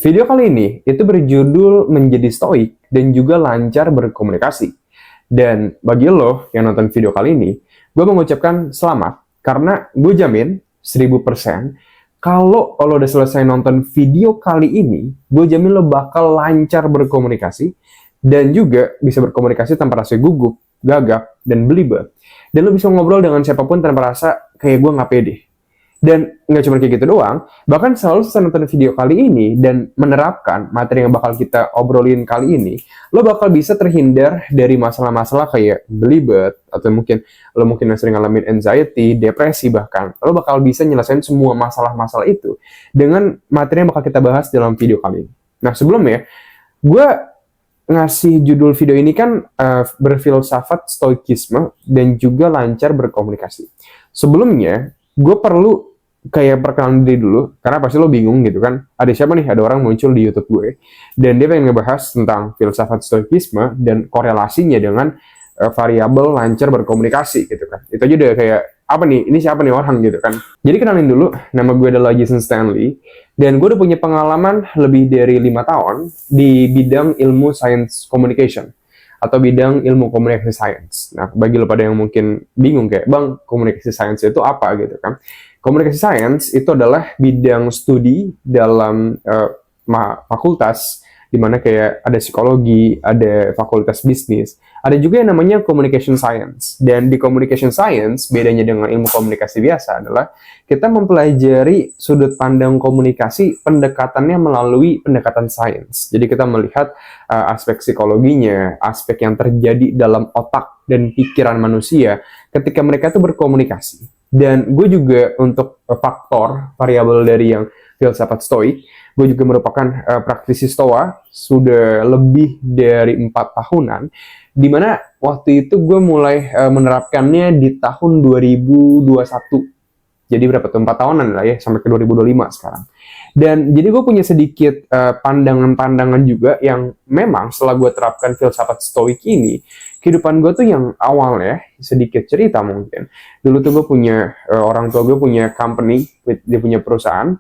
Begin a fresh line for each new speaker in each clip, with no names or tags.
Video kali ini itu berjudul Menjadi Stoik dan juga lancar berkomunikasi. Dan bagi lo yang nonton video kali ini, gue mengucapkan selamat karena gue jamin 1000% kalau lo udah selesai nonton video kali ini, gue jamin lo bakal lancar berkomunikasi dan juga bisa berkomunikasi tanpa rasa gugup, gagap, dan belibet. Dan lo bisa ngobrol dengan siapapun tanpa rasa kayak gue nggak pede. Dan nggak cuma kayak gitu doang, bahkan selalu selesai nonton video kali ini dan menerapkan materi yang bakal kita obrolin kali ini, lo bakal bisa terhindar dari masalah-masalah kayak belibet, atau mungkin lo yang sering ngalamin anxiety, depresi bahkan. Lo bakal bisa nyelesain semua masalah-masalah itu dengan materi yang bakal kita bahas dalam video kali ini. Nah sebelumnya, gue ngasih judul video ini kan berfilsafat stoikisme dan juga lancar berkomunikasi. Sebelumnya, gue perlu kayak perkenalan diri dulu, karena pasti lo bingung gitu kan, ada siapa nih, ada orang muncul di YouTube gue, dan dia pengen ngebahas tentang filsafat stoikisme dan korelasinya dengan variabel lancar berkomunikasi gitu kan. Itu aja udah kayak, apa nih, ini siapa nih orang gitu kan. Jadi kenalin dulu, nama gue adalah Jason Stanley, dan gue udah punya pengalaman lebih dari 5 tahun di bidang ilmu science communication, atau bidang ilmu komunikasi science. Nah, bagi lo pada yang mungkin bingung kayak, Bang, komunikasi science itu apa gitu kan. Komunikasi science itu adalah bidang studi dalam fakultas, di mana kayak ada psikologi, ada fakultas bisnis, ada juga yang namanya communication science. Dan di communication science, bedanya dengan ilmu komunikasi biasa adalah kita mempelajari sudut pandang komunikasi, pendekatannya melalui pendekatan sains. Jadi kita melihat aspek psikologinya, aspek yang terjadi dalam otak dan pikiran manusia ketika mereka itu berkomunikasi. Dan gue juga untuk faktor variabel dari yang filsafat stoik, gue juga merupakan praktisi stoa sudah lebih dari 4 tahunan, dimana waktu itu gue mulai menerapkannya di tahun 2021. Jadi berapa tuh? 4 tahunan lah ya, sampai ke 2025 sekarang. Dan jadi gue punya sedikit pandangan-pandangan juga yang memang setelah gue terapkan filsafat stoik ini, kehidupan gue tuh yang awalnya, sedikit cerita mungkin. Dulu tuh gue punya, orang tua gue punya company, dia punya perusahaan,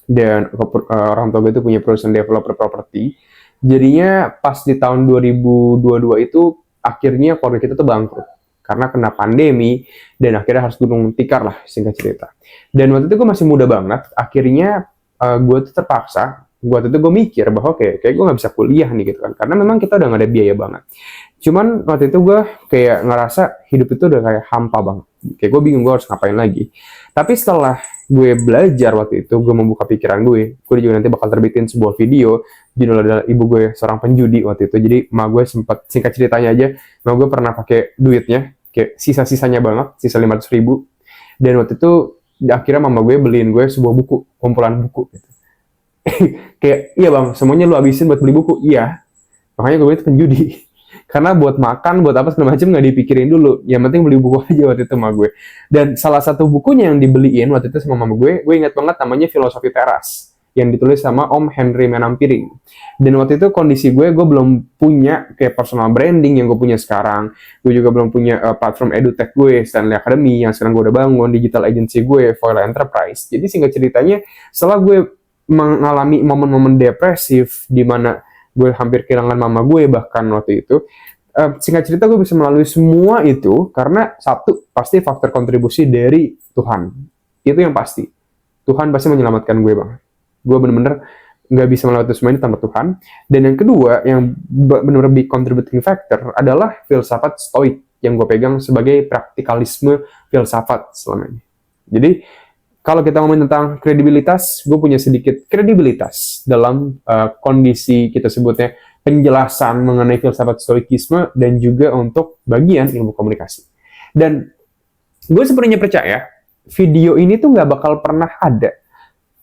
dan orang tua gue tuh punya perusahaan developer properti. Jadinya pas di tahun 2022 itu, akhirnya keluarga kita tuh bangkrut karena kena pandemi, dan akhirnya harus gulung tikar lah, singkat cerita. Dan waktu itu gue masih muda banget, akhirnya gue tuh terpaksa, waktu itu gue mikir bahwa kayak gue nggak bisa kuliah nih gitu kan, karena memang kita udah nggak ada biaya banget. Cuman waktu itu gue kayak ngerasa hidup itu udah kayak hampa banget, kayak gue bingung gue harus ngapain lagi. Tapi setelah gue belajar waktu itu, gue membuka pikiran gue juga nanti bakal terbitin sebuah video, judul adalah Ibu Gue Seorang Penjudi waktu itu. Jadi emak gue sempat, singkat ceritanya aja, emak gue pernah pakai duitnya, kayak sisa-sisanya banget, sisa 500.000. Dan waktu itu akhirnya mama gue beliin gue sebuah buku, kumpulan buku gitu. Kayak, iya bang, semuanya lu habisin buat beli buku? Iya. Makanya gue itu penjudi. Karena buat makan, buat apa segala macam nggak dipikirin dulu. Yang penting beli buku aja waktu itu sama gue. Dan salah satu bukunya yang dibeliin waktu itu sama mama gue ingat banget namanya Filosofi Teras, yang ditulis sama Om Henry Menampiring. Dan waktu itu kondisi gue belum punya kayak personal branding yang gue punya sekarang. Gue juga belum punya platform edutech gue, Stanley Academy, yang sekarang gue udah bangun, digital agency gue, Foil Enterprise. Jadi singkat ceritanya, setelah gue mengalami momen-momen depresif, di mana gue hampir kehilangan mama gue bahkan waktu itu, singkat cerita gue bisa melalui semua itu karena satu, pasti faktor kontribusi dari Tuhan. Itu yang pasti. Tuhan pasti menyelamatkan gue bang. Gue bener-bener nggak bisa melewati semua ini tanpa Tuhan. Dan yang kedua, yang benar-benar big contributing factor adalah filsafat stoik yang gue pegang sebagai praktikalisme filsafat selama ini. Jadi, kalau kita ngomongin tentang kredibilitas, gue punya sedikit kredibilitas dalam kondisi kita sebutnya penjelasan mengenai filsafat stoikisme dan juga untuk bagian ilmu komunikasi. Dan gue sebenarnya percaya video ini tuh nggak bakal pernah ada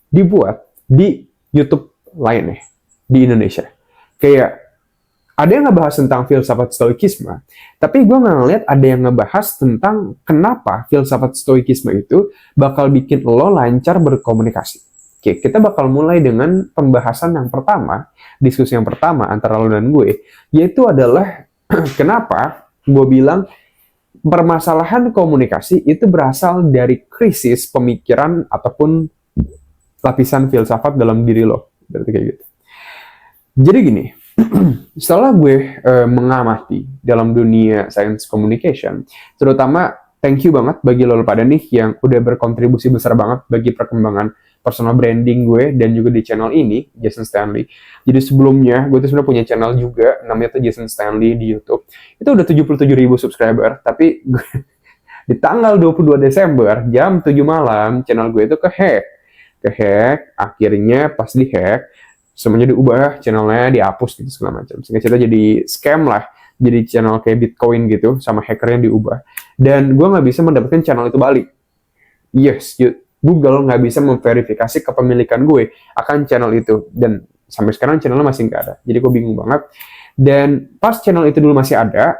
dibuat di YouTube lainnya di Indonesia. Kayak ada yang ngebahas tentang filsafat stoikisme, tapi gue nggak ngeliat ada yang ngebahas tentang kenapa filsafat stoikisme itu bakal bikin lo lancar berkomunikasi. Oke, kita bakal mulai dengan pembahasan yang pertama, diskusi yang pertama antara lo dan gue, yaitu adalah kenapa gue bilang permasalahan komunikasi itu berasal dari krisis pemikiran ataupun lapisan filsafat dalam diri lo. berarti kayak gitu. Jadi gini, setelah gue mengamati dalam dunia science communication, terutama thank you banget bagi lo pada nih yang udah berkontribusi besar banget bagi perkembangan personal branding gue dan juga di channel ini, Jason Stanley. Jadi sebelumnya, gue tuh sebenarnya punya channel juga, namanya tuh Jason Stanley di YouTube. Itu udah 77.000 subscriber, tapi gue, di tanggal 22 Desember, jam 7 malam, channel gue itu kehack, akhirnya pas dihack, semuanya diubah, channelnya dihapus gitu segala macam. Sehingga cerita jadi scam lah, jadi channel kayak Bitcoin gitu, sama hackernya diubah. Dan gue nggak bisa mendapatkan channel itu balik. Yes, Google nggak bisa memverifikasi kepemilikan gue akan channel itu. Dan sampai sekarang channelnya masih nggak ada. Jadi gue bingung banget. Dan pas channel itu dulu masih ada,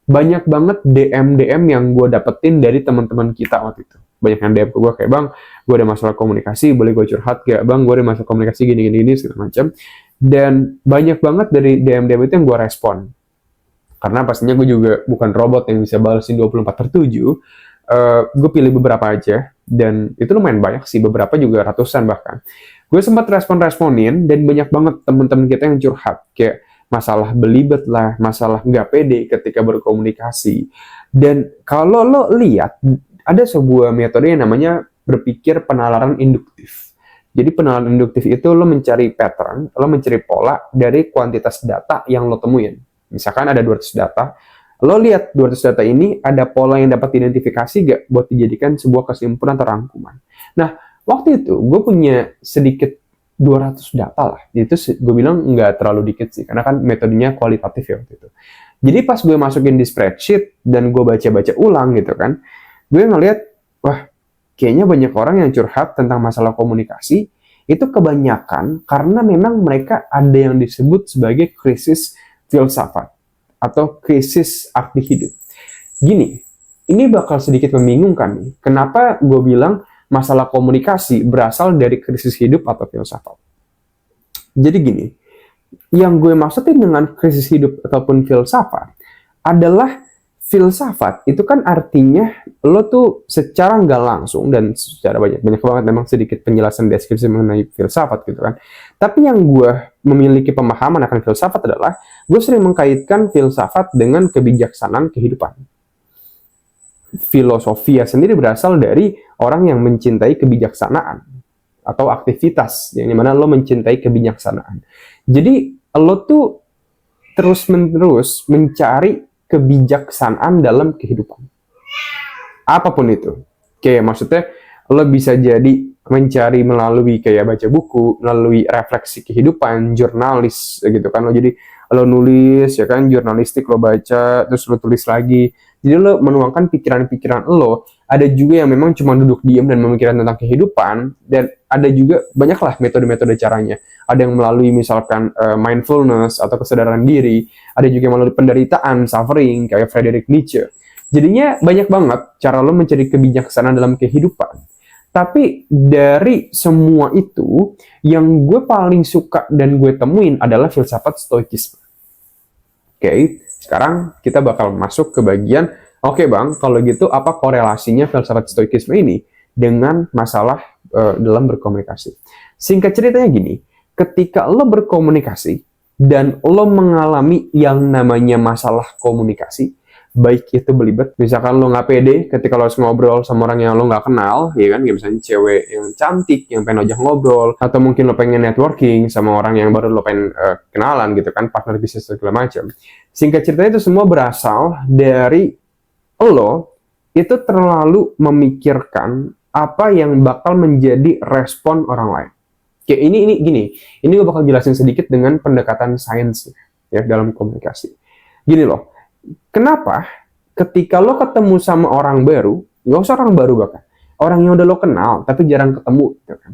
banyak banget DM yang gue dapetin dari teman-teman kita waktu itu. Banyak yang DM ke gue kayak, bang, gue ada masalah komunikasi, boleh gue curhat gak? Bang, gue ada masalah komunikasi gini, segala macam. Dan banyak banget dari DM itu yang gue respon. Karena pastinya gue juga bukan robot yang bisa balesin 24/7. Gue pilih beberapa aja. Dan itu lumayan banyak sih, beberapa juga ratusan bahkan. Gue sempat respon-responin, dan banyak banget teman-teman kita yang curhat. Kayak masalah belibet lah, masalah nggak pede ketika berkomunikasi. Dan kalau lo lihat, ada sebuah metode yang namanya berpikir penalaran induktif. Jadi penalaran induktif itu lo mencari pattern, lo mencari pola dari kuantitas data yang lo temuin. Misalkan ada 200 data, lo lihat 200 data ini ada pola yang dapat diidentifikasi gak buat dijadikan sebuah kesimpulan atau rangkuman. Nah, waktu itu gue punya sedikit 200 data lah. Itu gue bilang nggak terlalu dikit sih, karena kan metodenya kualitatif ya waktu itu. Jadi pas gue masukin di spreadsheet dan gue baca-baca ulang gitu kan, gue ngeliat, wah, kayaknya banyak orang yang curhat tentang masalah komunikasi, itu kebanyakan karena memang mereka ada yang disebut sebagai krisis filsafat atau krisis arti hidup. Gini, ini bakal sedikit membingungkan nih. Kenapa gue bilang masalah komunikasi berasal dari krisis hidup atau filsafat? Jadi gini, yang gue maksudin dengan krisis hidup ataupun filsafat adalah filsafat itu kan artinya lo tuh secara nggak langsung dan secara banyak banget memang sedikit penjelasan deskripsi mengenai filsafat gitu kan. Tapi yang gue memiliki pemahaman akan filsafat adalah gue sering mengkaitkan filsafat dengan kebijaksanaan kehidupan. Filosofia sendiri berasal dari orang yang mencintai kebijaksanaan atau aktivitas yang dimana lo mencintai kebijaksanaan. Jadi lo tuh terus-menerus mencari kebijaksanaan dalam kehidupan. Apapun itu. Kayak maksudnya lo bisa jadi mencari melalui kayak baca buku, melalui refleksi kehidupan, jurnalis gitu kan. Lo nulis ya kan, jurnalistik lo baca, terus lo tulis lagi. Jadi lo menuangkan pikiran-pikiran lo. Ada juga yang memang cuma duduk diam dan memikirkan tentang kehidupan, dan ada juga banyaklah metode-metode caranya. Ada yang melalui misalkan mindfulness atau kesadaran diri, ada juga yang melalui penderitaan, suffering, kayak Friedrich Nietzsche. Jadinya banyak banget cara lo mencari kebijaksanaan dalam kehidupan. Tapi dari semua itu, yang gue paling suka dan gue temuin adalah filsafat stoikisme. Oke, sekarang kita bakal masuk ke bagian, oke bang, kalau gitu apa korelasinya filsafat stoikisme ini dengan masalah dalam berkomunikasi? Singkat ceritanya gini, ketika lo berkomunikasi dan lo mengalami yang namanya masalah komunikasi, baik itu belibet, misalkan lo nggak pede ketika lo harus ngobrol sama orang yang lo nggak kenal, ya kan, kayak misalnya cewek yang cantik, yang pengen ajak ngobrol, atau mungkin lo pengen networking sama orang yang baru lo pengen kenalan gitu kan, partner bisnis segala macam. Singkat ceritanya itu semua berasal dari lo itu terlalu memikirkan apa yang bakal menjadi respon orang lain. Kayak ini gue bakal jelasin sedikit dengan pendekatan sains ya dalam komunikasi. Gini loh, kenapa ketika lo ketemu sama orang baru, nggak usah orang baru bahkan, orang yang udah lo kenal tapi jarang ketemu, gitu kan,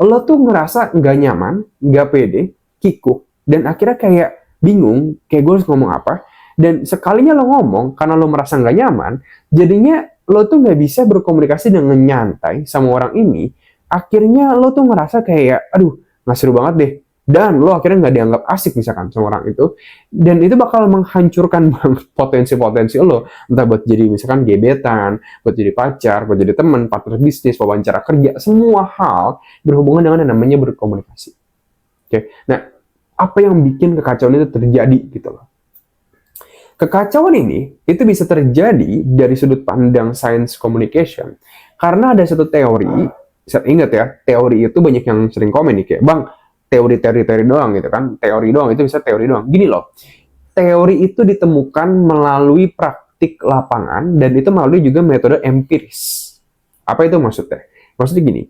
lo tuh ngerasa nggak nyaman, nggak pede, kikuk, dan akhirnya kayak bingung, kayak gue harus ngomong apa. Dan sekalinya lo ngomong, karena lo merasa nggak nyaman, jadinya lo tuh nggak bisa berkomunikasi dengan nyantai sama orang ini. Akhirnya lo tuh ngerasa kayak, aduh, nggak seru banget deh. Dan lo akhirnya nggak dianggap asik misalkan sama orang itu. Dan itu bakal menghancurkan potensi-potensi lo. Entah buat jadi misalkan gebetan, buat jadi pacar, buat jadi teman, partner bisnis, wawancara kerja. Semua hal berhubungan dengan yang namanya berkomunikasi. Oke, nah apa yang bikin kekacauan itu terjadi gitu loh? Kekacauan ini itu bisa terjadi dari sudut pandang science communication karena ada satu teori. Saya ingat ya, teori itu banyak yang sering komen nih kayak, bang, teori doang gitu kan, teori doang itu bisa teori doang. Gini loh, teori itu ditemukan melalui praktik lapangan dan itu melalui juga metode empiris. Apa itu maksudnya? Maksudnya gini,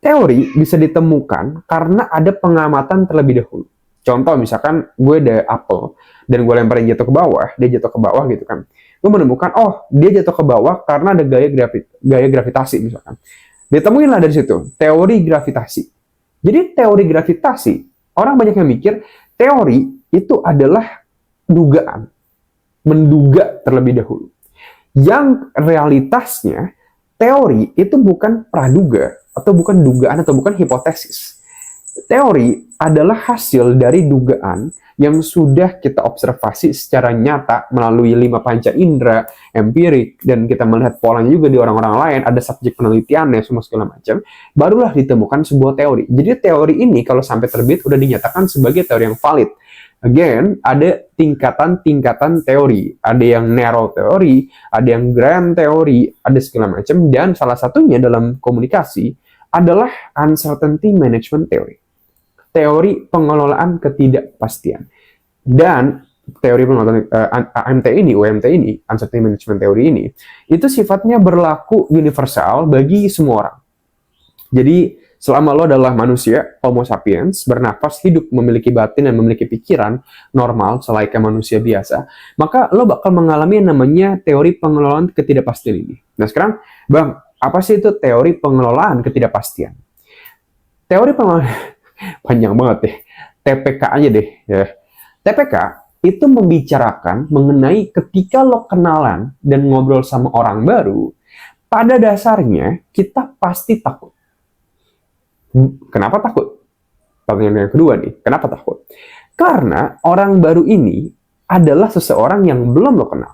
teori bisa ditemukan karena ada pengamatan terlebih dahulu. Contoh misalkan gue ada apel dan gue lemparin jatuh ke bawah, dia jatuh ke bawah gitu kan. Gue menemukan, oh dia jatuh ke bawah karena ada gaya gravitasi misalkan. Ditemuin lah dari situ, teori gravitasi. Jadi teori gravitasi, orang banyak yang mikir teori itu adalah dugaan, menduga terlebih dahulu. Yang realitasnya, teori itu bukan praduga, atau bukan dugaan, atau bukan hipotesis. Teori adalah hasil dari dugaan yang sudah kita observasi secara nyata melalui 5 panca indera, empirik, dan kita melihat polanya juga di orang-orang lain, ada subjek penelitiannya, semua segala macam, barulah ditemukan sebuah teori. Jadi teori ini kalau sampai terbit udah dinyatakan sebagai teori yang valid. Again, ada tingkatan-tingkatan teori. Ada yang narrow teori, ada yang grand teori, ada segala macam. Dan salah satunya dalam komunikasi adalah uncertainty management theory. Teori pengelolaan ketidakpastian. Dan teori pengelolaan UMT ini, uncertainty management theory ini, itu sifatnya berlaku universal bagi semua orang. Jadi, selama lo adalah manusia, Homo sapiens, bernafas, hidup, memiliki batin, dan memiliki pikiran normal, selayaknya manusia biasa, maka lo bakal mengalami yang namanya teori pengelolaan ketidakpastian ini. Nah sekarang, Bang, apa sih itu teori pengelolaan ketidakpastian? Teori pengelolaan, panjang banget deh, TPK aja deh. Ya. TPK itu membicarakan mengenai ketika lo kenalan dan ngobrol sama orang baru, pada dasarnya kita pasti takut. Kenapa takut? Pertanyaan yang kedua nih, kenapa takut? Karena orang baru ini adalah seseorang yang belum lo kenal.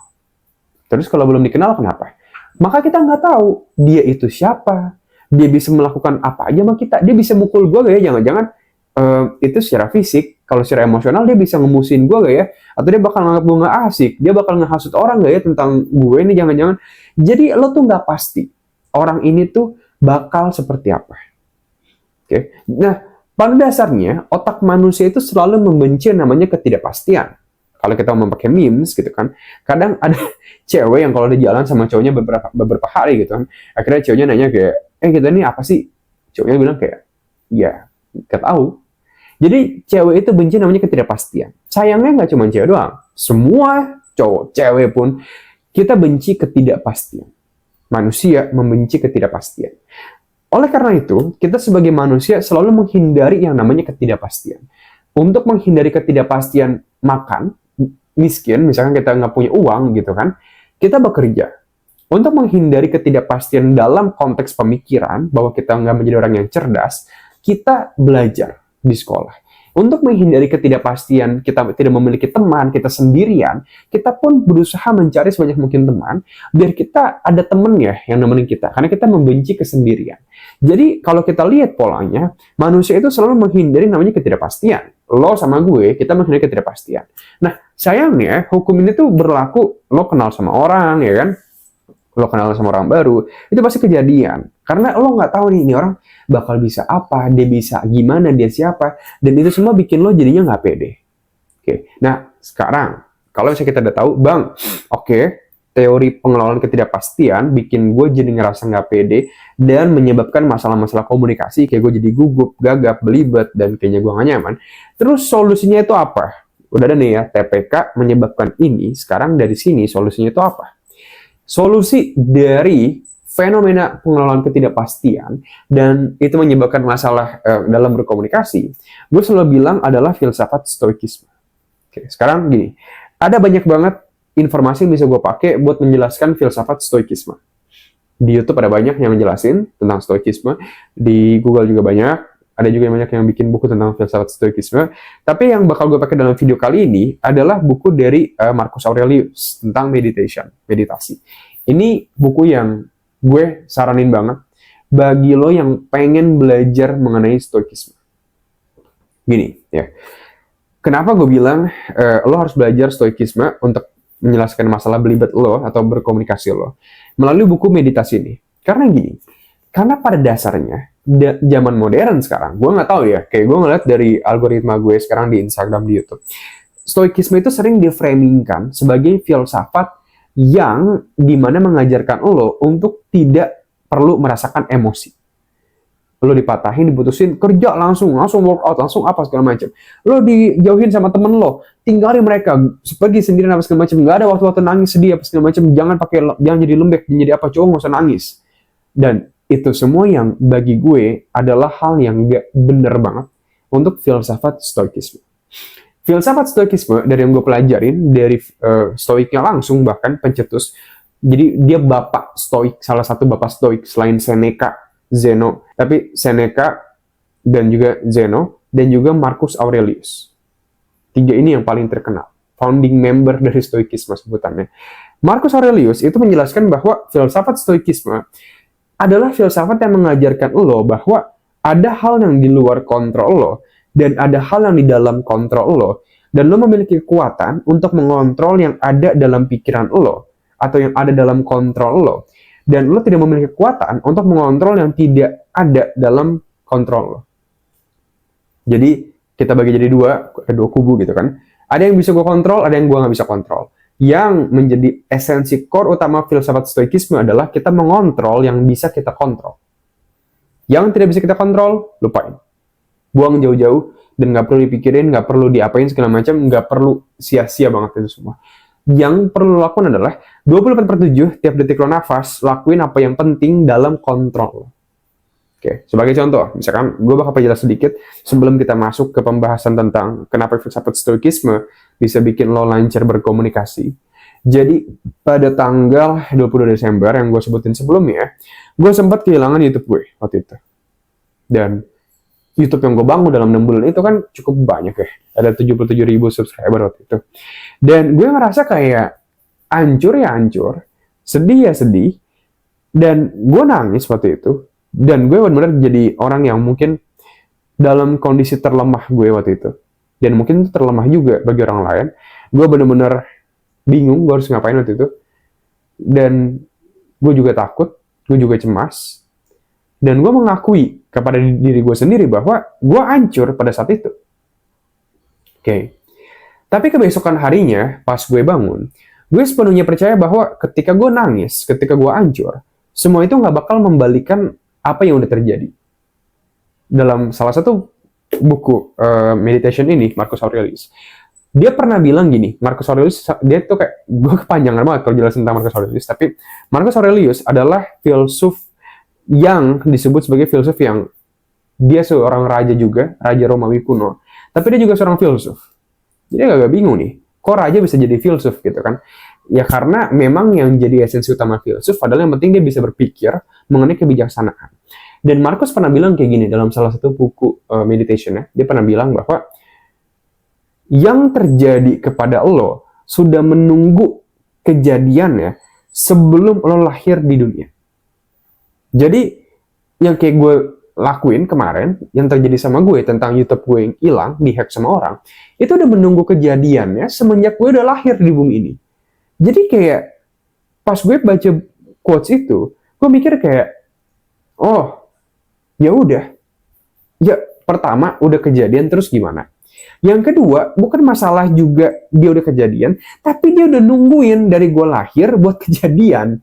Terus kalau belum dikenal, kenapa? Maka kita nggak tahu dia itu siapa, dia bisa melakukan apa aja sama kita, dia bisa mukul gue gak ya? Jangan-jangan itu secara fisik, kalau secara emosional dia bisa ngemusin gue gak ya? Atau dia bakal nganggap gue gak asik, dia bakal ngehasut orang gak ya tentang gue ini, jangan-jangan. Jadi lo tuh nggak pasti orang ini tuh bakal seperti apa. Oke. Nah, pada dasarnya otak manusia itu selalu membenci namanya ketidakpastian. Kalau kita mau pakai memes gitu kan, kadang ada cewek yang kalau dia jalan sama cowoknya beberapa hari gitu kan, akhirnya cowoknya nanya kayak, kita ini apa sih? Cowoknya bilang kayak, ya, gak tahu. Jadi cewek itu benci namanya ketidakpastian. Sayangnya nggak cuma cewek doang, semua cowok, cewek pun kita benci ketidakpastian. Manusia membenci ketidakpastian. Oleh karena itu, kita sebagai manusia selalu menghindari yang namanya ketidakpastian. Untuk menghindari ketidakpastian makan, miskin, misalkan kita nggak punya uang gitu kan, kita bekerja. Untuk menghindari ketidakpastian dalam konteks pemikiran, bahwa kita nggak menjadi orang yang cerdas, kita belajar di sekolah. Untuk menghindari ketidakpastian, kita tidak memiliki teman, kita sendirian, kita pun berusaha mencari sebanyak mungkin teman, biar kita ada temen ya yang nemenin kita, karena kita membenci kesendirian. Jadi kalau kita lihat polanya, manusia itu selalu menghindari namanya ketidakpastian. Lo sama gue, kita menghindari ketidakpastian. Nah, sayangnya hukum ini tuh berlaku, lo kenal sama orang, ya kan? Lo kenal sama orang baru, itu pasti kejadian. Karena lo nggak tahu nih, ini orang bakal bisa apa, dia bisa gimana, dia siapa, dan itu semua bikin lo jadinya nggak pede. Oke, nah sekarang kalau misalnya kita udah tahu, bang, oke, teori pengelolaan ketidakpastian bikin gue jadi ngerasa nggak pede dan menyebabkan masalah-masalah komunikasi, kayak gue jadi gugup, gagap, belibet, dan kayaknya gue nggak nyaman. Terus solusinya itu apa? Udah ada nih ya, TPK menyebabkan ini. Sekarang dari sini solusinya itu apa? Solusi dari fenomena pengelolaan ketidakpastian dan itu menyebabkan masalah dalam berkomunikasi, gue selalu bilang adalah filsafat stoikisme. Oke, sekarang gini, ada banyak banget informasi yang bisa gue pakai buat menjelaskan filsafat stoikisme. Di YouTube ada banyak yang menjelasin tentang stoikisme, di Google juga banyak, ada juga yang banyak yang bikin buku tentang filsafat stoikisme. Tapi yang bakal gue pakai dalam video kali ini adalah buku dari Marcus Aurelius tentang meditasi. Ini buku yang gue saranin banget bagi lo yang pengen belajar mengenai stoikisme. Gini ya, kenapa gue bilang lo harus belajar stoikisme untuk menjelaskan masalah belibet lo atau berkomunikasi lo melalui buku meditasi ini. Karena gini, karena pada dasarnya zaman modern sekarang, gue nggak tahu ya, kayak gue ngeliat dari algoritma gue sekarang di Instagram, di YouTube, stoikisme itu sering diframingkan sebagai filsafat yang dimana mengajarkan lo untuk tidak perlu merasakan emosi. Lo dipatahin, diputusin, kerja langsung workout, langsung apa segala macam. Lo dijauhin sama temen lo, tinggalin mereka, pergi sendiri apa segala macam. Nggak ada waktu-waktu nangis, sedih apa segala macam. Jangan jadi lembek, jangan jadi apa, cowok nggak usah nangis. Dan itu semua yang bagi gue adalah hal yang nggak bener banget untuk filsafat stoikisme. Filsafat stoikisme dari yang gue pelajarin dari stoiknya langsung, bahkan pencetus. Jadi dia bapak stoik, salah satu bapak stoik selain Seneca, Zeno, tapi Seneca dan juga Zeno dan juga Marcus Aurelius. Tiga ini yang paling terkenal, founding member dari stoikisme sebutannya. Marcus Aurelius itu menjelaskan bahwa filsafat stoikisme adalah filsafat yang mengajarkan lo bahwa ada hal yang di luar kontrol lo dan ada hal yang di dalam kontrol lo, dan lo memiliki kekuatan untuk mengontrol yang ada dalam pikiran lo atau yang ada dalam kontrol lo. Dan lo tidak memiliki kekuatan untuk mengontrol yang tidak ada dalam kontrol lo. Jadi kita bagi jadi dua kubu gitu kan. Ada yang bisa gue kontrol, ada yang gue nggak bisa kontrol. Yang menjadi esensi core utama filsafat stoikisme adalah kita mengontrol yang bisa kita kontrol. Yang tidak bisa kita kontrol, lupain. Buang jauh-jauh dan nggak perlu dipikirin, nggak perlu diapain segala macam, nggak perlu sia-sia banget itu semua. Yang perlu lo lakukan adalah 24/7 tiap detik lo nafas, lakuin apa yang penting dalam kontrol. Oke, sebagai contoh, misalkan gue bakal perjelas sedikit sebelum kita masuk ke pembahasan tentang kenapa filsafat stoikisme bisa bikin lo lancar berkomunikasi. Jadi pada tanggal 22 Desember yang gue sebutin sebelumnya, gue sempat kehilangan YouTube gue waktu itu. Dan YouTube yang gue bangun dalam 6 bulan itu kan cukup banyak ya. Ada 77.000 subscriber waktu itu. Dan gue ngerasa kayak hancur ya hancur, sedih ya sedih, dan gue nangis waktu itu. Dan gue benar-benar jadi orang yang mungkin dalam kondisi terlemah gue waktu itu. Dan mungkin itu terlemah juga bagi orang lain. Gue benar-benar bingung gue harus ngapain waktu itu. Dan gue juga takut, gue juga cemas. Dan gue mengakui kepada diri gue sendiri bahwa gue hancur pada saat itu. Oke. Tapi kebesokan harinya, pas gue bangun, gue sepenuhnya percaya bahwa ketika gue nangis, ketika gue hancur, semua itu nggak bakal membalikan apa yang udah terjadi. Dalam salah satu buku meditation ini, Marcus Aurelius, dia pernah bilang gini, Marcus Aurelius, dia tuh kayak, gue kepanjangan banget kalau jelasin tentang Marcus Aurelius, tapi Marcus Aurelius adalah filsuf yang disebut sebagai filsuf yang dia seorang raja juga, raja Romawi kuno, tapi dia juga seorang filsuf. Jadi agak bingung nih, kok raja bisa jadi filsuf gitu kan? Ya karena memang yang jadi esensi utama filsuf adalah yang penting dia bisa berpikir mengenai kebijaksanaan. Dan Marcus pernah bilang kayak gini dalam salah satu buku meditation-nya, dia pernah bilang bahwa yang terjadi kepada lo sudah menunggu kejadiannya sebelum lo lahir di dunia. Jadi yang kayak gue lakuin kemarin, yang terjadi sama gue tentang YouTube gue yang hilang, dihack sama orang, itu udah menunggu kejadiannya semenjak gue udah lahir di bumi ini. Jadi kayak pas gue baca quotes itu, gue mikir kayak, oh, ya udah. Ya pertama udah kejadian terus gimana? Yang kedua, bukan masalah juga dia udah kejadian, tapi dia udah nungguin dari gue lahir buat kejadian.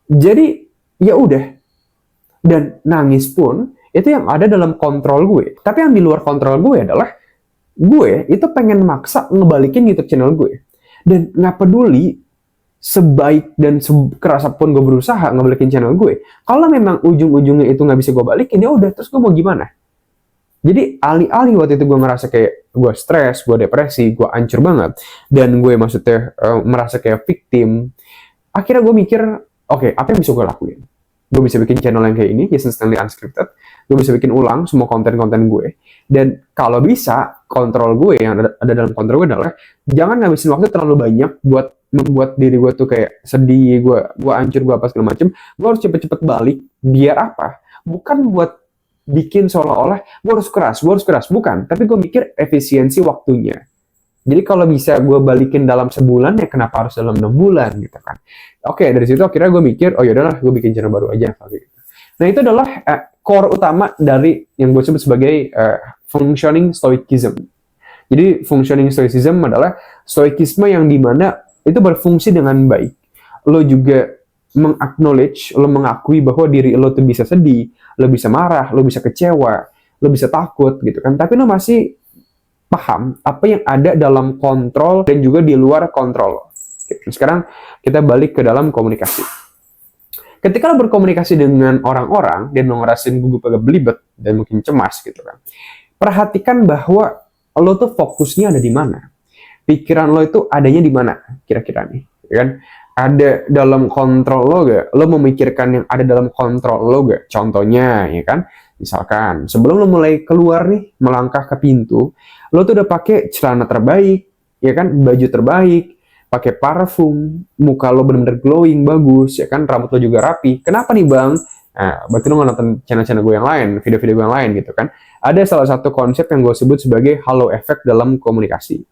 Jadi ya udah. Dan nangis pun itu yang ada dalam kontrol gue. Tapi yang di luar kontrol gue adalah gue itu pengen maksa ngebalikin YouTube channel gue. Dan nggak peduli sebaik dan sekeras apapun gue berusaha ngebalikin channel gue. Kalau memang ujung-ujungnya itu nggak bisa gue balikin, ya udah, terus gue mau gimana? Jadi alih-alih waktu itu gue merasa kayak gue stres, gue depresi, gue hancur banget. Dan gue maksudnya merasa kayak victim. Akhirnya gue mikir, oke, apa yang bisa gue lakuin? Gue bisa bikin channel yang kayak ini, Jason Stanley Unscripted. Gue bisa bikin ulang semua konten-konten gue. Dan kalau bisa, kontrol gue yang ada dalam kontrol gue adalah jangan ngabisin waktu terlalu banyak buat membuat diri gue tuh kayak sedih, gue hancur, gue apa segala macem. Gue harus cepet-cepet balik. Biar apa? Bukan buat bikin seolah-olah gue harus keras, bukan, tapi gue mikir efisiensi waktunya. Jadi kalau bisa gue balikin dalam sebulan, ya kenapa harus dalam 6 bulan gitu kan. Oke, dari situ akhirnya gue mikir, oh yaudahlah gue bikin channel baru aja. Gitu. Nah itu adalah core utama dari yang gue sebut sebagai functioning stoicism. Jadi functioning stoicism adalah stoikisme yang dimana itu berfungsi dengan baik. Lo juga mengaknowledge, lo mengakui bahwa diri lo tuh bisa sedih, lo bisa marah, lo bisa kecewa, lo bisa takut gitu kan. Tapi lo masih paham apa yang ada dalam kontrol dan juga di luar kontrol. Sekarang kita balik ke dalam komunikasi. Ketika lo berkomunikasi dengan orang-orang dan lo ngerasain gugup agak belibet dan mungkin cemas gitu kan, perhatikan bahwa lo tuh fokusnya ada di mana. Pikiran lo itu adanya di mana kira-kira nih, ya kan? Ada dalam kontrol lo gak? Lo memikirkan yang ada dalam kontrol lo gak? Contohnya, ya kan? Misalkan, sebelum lo mulai keluar nih, melangkah ke pintu, lo tuh udah pakai celana terbaik, ya kan? Baju terbaik, pakai parfum, muka lo bener-bener glowing, bagus, ya kan? Rambut lo juga rapi. Kenapa nih bang? Nah, berarti lo nggak nonton channel-channel gue yang lain, video-video gue yang lain gitu kan. Ada salah satu konsep yang gue sebut sebagai halo effect dalam komunikasi.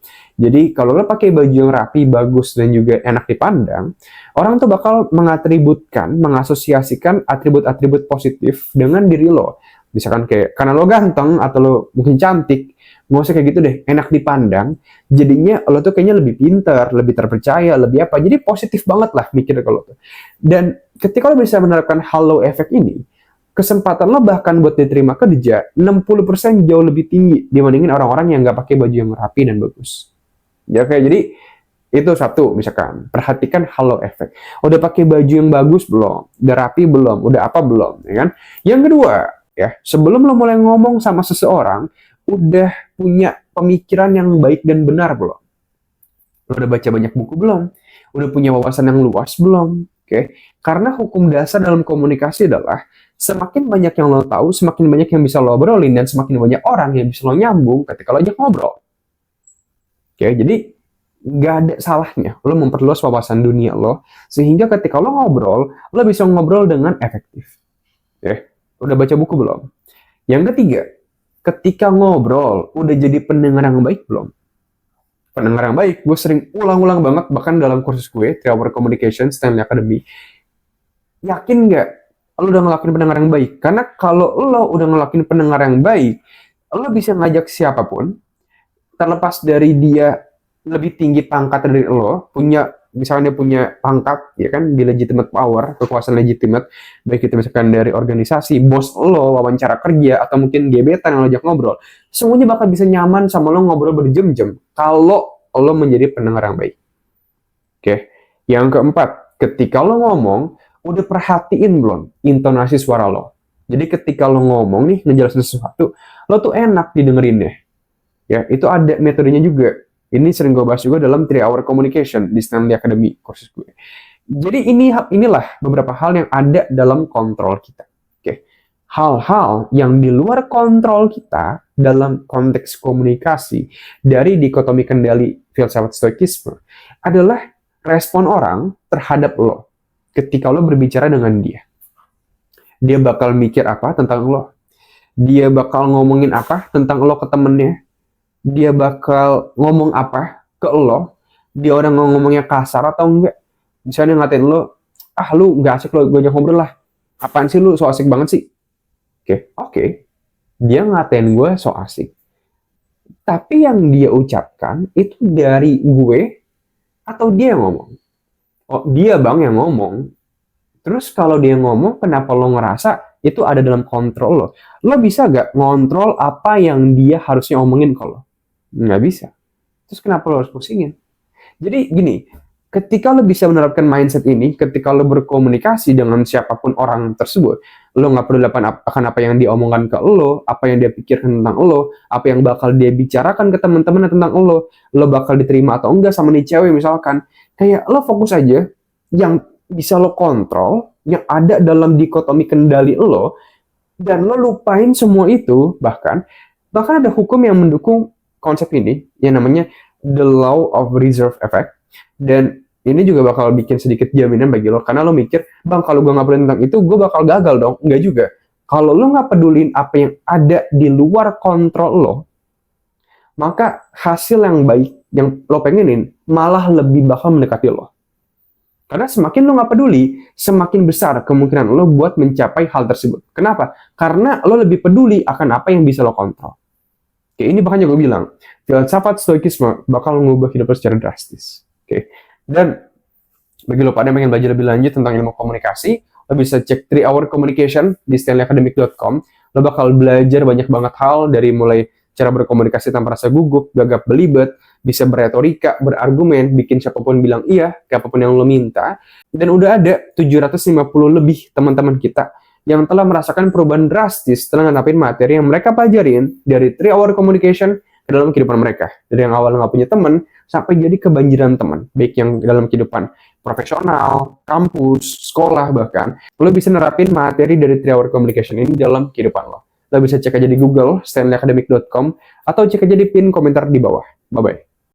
Jadi kalau lo pakai baju yang rapi, bagus, dan juga enak dipandang, orang tuh bakal mengatributkan, mengasosiasikan atribut-atribut positif dengan diri lo. Misalkan kayak, karena lo ganteng, atau lo mungkin cantik, nggak usah kayak gitu deh, enak dipandang, jadinya lo tuh kayaknya lebih pintar, lebih terpercaya, lebih apa, jadi positif banget lah mikir kalau tuh. Dan ketika lo bisa menerapkan halo effect ini, kesempatan lo bahkan buat diterima kerja 60% jauh lebih tinggi dibandingin orang-orang yang nggak pakai baju yang rapi dan bagus. Ya kayak jadi itu satu, misalkan perhatikan halo effect. Udah pakai baju yang bagus belum? Udah rapi belum? Udah apa belum? Ya kan? Yang kedua, ya sebelum lo mulai ngomong sama seseorang, udah punya pemikiran yang baik dan benar belum? Lo udah baca banyak buku belum? Udah punya wawasan yang luas belum? Oke, karena hukum dasar dalam komunikasi adalah semakin banyak yang lo tahu, semakin banyak yang bisa lo obrolin, dan semakin banyak orang yang bisa lo nyambung ketika lo ajak ngobrol. Oke, jadi nggak ada salahnya lo memperluas wawasan dunia lo, sehingga ketika lo ngobrol, lo bisa ngobrol dengan efektif. Oke, udah baca buku belum? Yang ketiga, ketika ngobrol, udah jadi pendengar yang baik belum? Pendengar yang baik, gue sering ulang-ulang banget, bahkan dalam kursus gue, 3 Hour Communication, Stanley Academy. Yakin nggak lo udah ngelakuin pendengar yang baik? Karena kalau lo udah ngelakuin pendengar yang baik, lo bisa ngajak siapapun, terlepas dari dia lebih tinggi pangkat dari lo, misalnya dia punya pangkat, ya kan, di legitimate power, kekuasaan legitimate, baik itu misalkan dari organisasi, bos lo, wawancara kerja, atau mungkin gebetan yang lo ajak ngobrol, semuanya bakal bisa nyaman sama lo ngobrol berjam-jam, kalau lo menjadi pendengar yang baik. Oke, yang keempat, ketika lo ngomong, udah perhatiin belum intonasi suara lo? Jadi ketika lo ngomong nih, ngejelasin sesuatu, lo tuh enak didengerinnya. Ya, itu ada metodenya juga. Ini sering gue bahas juga dalam 3 Hour Communication di Stanley Academy, kursus gue. Jadi inilah beberapa hal yang ada dalam kontrol kita. Oke. Hal-hal yang di luar kontrol kita dalam konteks komunikasi dari dikotomi kendali filsafat stoikisme adalah respon orang terhadap lo ketika lo berbicara dengan dia. Dia bakal mikir apa tentang lo? Dia bakal ngomongin apa tentang lo ke temennya? Dia bakal ngomong apa ke lo? Dia orang ngomongnya kasar atau enggak? Misalnya ngatain lo, lu nggak asik lo, gue ajak ngobrol lah. Apaan sih lu, so asik banget sih? Oke. Dia ngatain gue so asik. Tapi yang dia ucapkan itu dari gue atau dia yang ngomong? Oh, dia bang yang ngomong. Terus kalau dia ngomong, kenapa lo ngerasa itu ada dalam kontrol lo? Lo bisa gak ngontrol apa yang dia harusnya omongin ke lo? Nggak bisa. Terus kenapa lo harus pusingin? Jadi gini, ketika lo bisa menerapkan mindset ini, ketika lo berkomunikasi dengan siapapun orang tersebut, lo nggak perlu akan apa yang dia omongkan ke lo, apa yang dia pikirkan tentang lo, apa yang bakal dia bicarakan ke teman-teman tentang lo bakal diterima atau enggak sama nih cewek misalkan. Kayak lo fokus aja yang bisa lo kontrol, yang ada dalam dikotomi kendali lo, dan lo lupain semua itu. Bahkan ada hukum yang mendukung konsep ini yang namanya the law of reserve effect, dan ini juga bakal bikin sedikit jaminan bagi lo, karena lo mikir, bang kalau gue ngobrolin tentang itu gue bakal gagal dong. Enggak juga. Kalau lo nggak pedulin apa yang ada di luar kontrol lo, maka hasil yang baik yang lo pengenin malah lebih bakal mendekati lo. Karena semakin lo nggak peduli, semakin besar kemungkinan lo buat mencapai hal tersebut. Kenapa? Karena lo lebih peduli akan apa yang bisa lo kontrol. Oke, ini makanya gue bilang, filsafat stoikisme bakal mengubah hidup lo secara drastis. Oke, dan bagi lo pada yang pengen belajar lebih lanjut tentang ilmu komunikasi, lo bisa cek 3 Hour Communication di stanleyacademic.com. Lo bakal belajar banyak banget hal dari mulai cara berkomunikasi tanpa rasa gugup, gagap belibet, bisa berretorika, berargumen, bikin siapapun bilang iya ke apapun yang lo minta. Dan udah ada 750 lebih teman-teman kita yang telah merasakan perubahan drastis setelah ngadapin materi yang mereka pelajarin dari 3 Hour Communication ke dalam kehidupan mereka. Dari yang awal nggak punya teman, sampai jadi kebanjiran teman. Baik yang dalam kehidupan profesional, kampus, sekolah bahkan. Lo bisa nerapin materi dari 3 Hour Communication ini dalam kehidupan lo. Lo bisa cek aja di Google, stanleyacademic.com, atau cek aja di pin komentar di bawah. Bye-bye.